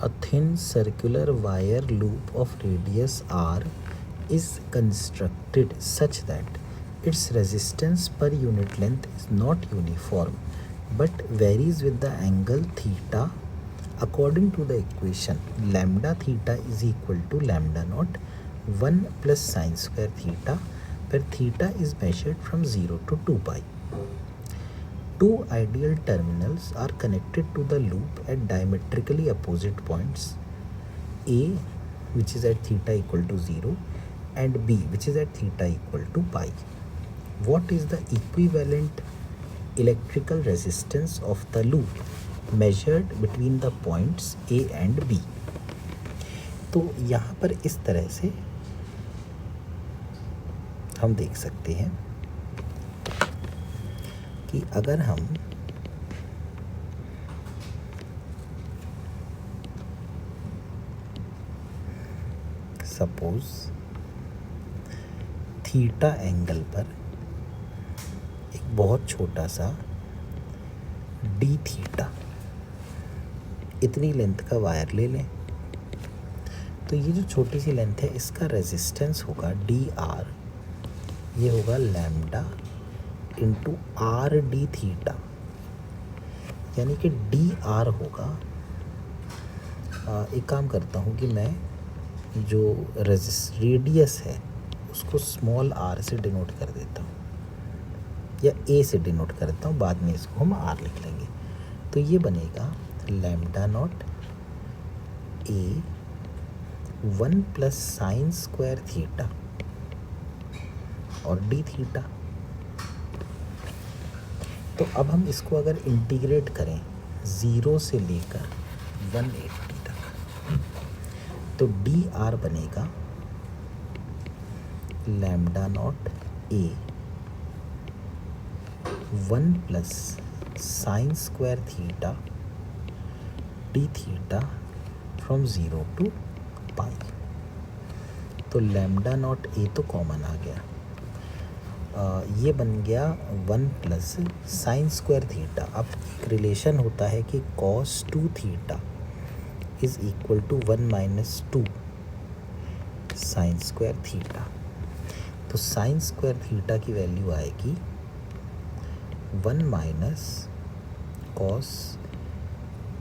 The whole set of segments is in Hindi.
A thin circular wire loop of radius r is constructed such that its resistance per unit length is not uniform but varies with the angle theta according to the equation lambda theta is equal to lambda naught 1 plus sine square theta, where theta is measured from 0 to 2 pi. Two ideal terminals are connected to the loop at diametrically opposite points, A, which is at theta equal to 0, and B, which is at theta equal to pi. What is the equivalent electrical resistance of the loop measured between the points A and B? तो यहाँ पर इस तरह से हम देख सकते हैं कि अगर हम सपोज थीटा एंगल पर एक बहुत छोटा सा डी थीटा इतनी लेंथ का वायर ले लें, तो ये जो छोटी सी लेंथ है इसका रेजिस्टेंस होगा डी आर, ये होगा lambda into R D theta, यानी कि डी आर होगा। एक काम करता हूँ कि मैं जो रेडियस है उसको स्मॉल आर से डिनोट कर देता हूँ या ए से डिनोट कर देता हूँ, बाद में इसको हम आर लिख लेंगे। तो ये बनेगा lambda not a 1 plus sine square theta और डी थीटा। तो अब हम इसको अगर इंटीग्रेट करें 0 से लेकर 180 तक, तो डी आर बनेगा lambda not a 1 plus sine square theta d theta from 0 to pi. तो लैम्डा नॉट ए तो कॉमन आ गया, ये बन गया 1 प्लस साइन स्क्वायर थीटा। अब एक रिलेशन होता है कि cos 2 theta is equal to 1 minus 2 sine square theta. तो साइन स्क्वायर थीटा की वैल्यू आएगी 1 minus cos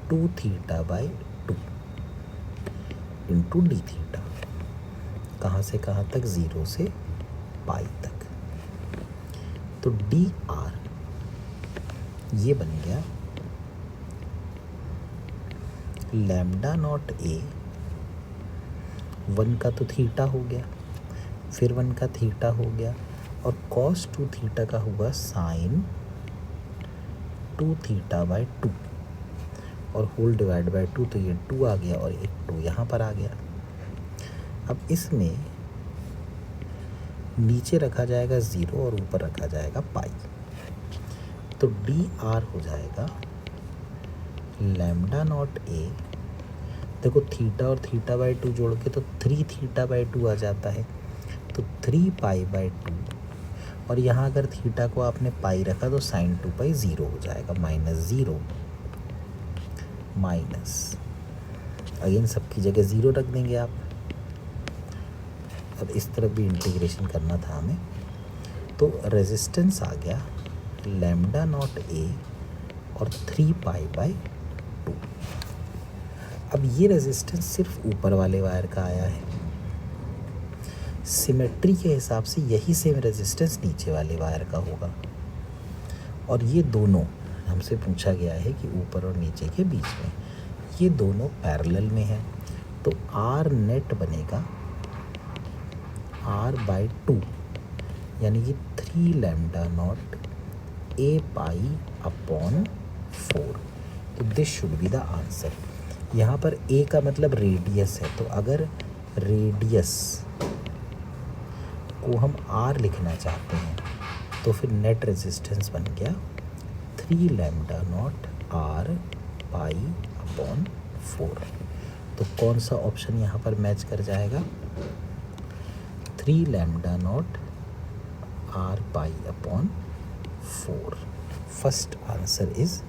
2 theta by 2 into D theta. कहाँ से कहाँ तक? 0 से पाई तक। तो डी आर ये बन गया लैम्डा नॉट ए 1 का तो थीटा हो गया, फिर 1 का थीटा हो गया, और cos 2 थीटा का हुआ साइन 2 थीटा बाई 2 और होल डिवाइड बाई 2, तो ये 2 आ गया और एक 2 यहाँ पर आ गया। अब इसमें नीचे रखा जाएगा 0 और ऊपर रखा जाएगा पाई, तो डी आर हो जाएगा लैम्डा नॉट ए। देखो थीटा और थीटा बाई 2 जोड़ के तो 3 थीटा बाई 2 आ जाता है, तो 3 पाई बाई 2, और यहाँ अगर थीटा को आपने पाई रखा तो साइन 2 पाई 0 हो जाएगा, माइनस 0 माइनस, अगेन सबकी जगह 0 रख देंगे आप। अब इस तरफ भी इंटीग्रेशन करना था हमें, तो रेजिस्टेंस आ गया लैम्डा नॉट ए और 3 पाई बाई 2। अब ये रेजिस्टेंस सिर्फ ऊपर वाले वायर का आया है, सिमेट्री के हिसाब से यही सेम रेजिस्टेंस नीचे वाले वायर का होगा, और ये दोनों हमसे पूछा गया है कि ऊपर और नीचे के बीच में, ये दोनों पैरेलल में है, तो आर नेट बनेगा r बाई 2, यानी कि 3 lambda not A pi upon 4। तो this should be the answer. यहाँ पर a का मतलब रेडियस है, तो अगर रेडियस को हम r लिखना चाहते हैं तो फिर नेट रेजिस्टेंस बन गया 3 lambda naught r pi upon 4। तो कौन सा ऑप्शन यहाँ पर मैच कर जाएगा? 3 lambda naught r pi upon 4। First answer is